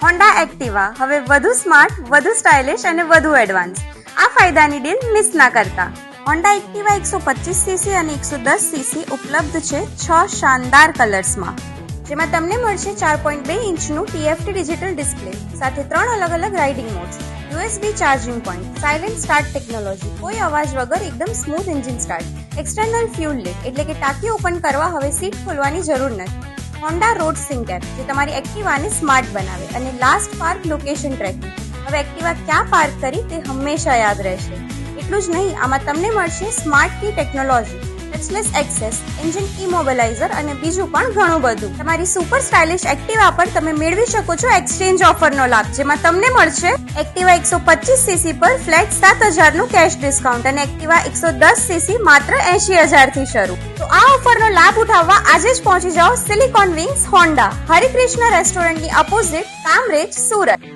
Honda Activa હવે વધુ smart, વધુ સ્ટાઇલિશ અને વધુ એડવાન્સ. આ ફાયદાની ડીલ મિસ ના કરતા. હોન્ડા એક્ટિવા 125 સીસી અને 110 સીસી ઉપલબ્ધ છે 6 શાનદાર કલર્સમાં, જેમાં તમને મળશે 4.2 ઇંચનું TFT ડિજિટલ ડિસ્પ્લે સાથે 3 અલગ riding modes, USB charging point, silent start technology, કોઈ અવાજ વગર એકદમ smooth engine start, external fuel leak એટલે કે ટાંકી ઓપન કરવા હવે સીટ ખોલવાની જરૂર નથી. હોન્ડા રોડ સિંક એપ જે તમારી એક્ટિવાને સ્માર્ટ બનાવે, અને લાસ્ટ પાર્ક લોકેશન ટ્રેકિંગ. હવે એક્ટિવા ક્યાં પાર્ક કરી તે હંમેશા યાદ રહેશે. એટલું જ નહીં, આમાં તમને મળશે સ્માર્ટ કી ટેકનોલોજી, ટચલેસ એક્સેસ, એન્જિન ઇમોબિલાઇઝર અને બીજું પણ ઘણું બધું. તમારી સુપર સ્ટાઇલિશ એક્ટિવા પર તમે મેળવી શકો છો એક્સચેન્જ ઓફરનો લાભ, જેમાં તમને મળશે એક્ટિવા 125 સીસી પર ફ્લેટ 7,000 નું કેશ ડિસ્કાઉન્ટ અને એક્ટિવા 110 સીસી માત્ર 80,000 થી શરૂ. તો આ ઓફરનો લાભ ઉઠાવવા આજે જ પહોંચી જાઓ સિલિકોન વિંગ્સ હોન્ડા, હરિકૃષ્ણ રેસ્ટોરન્ટની અપોઝિટ, કામરેજ, સુરત.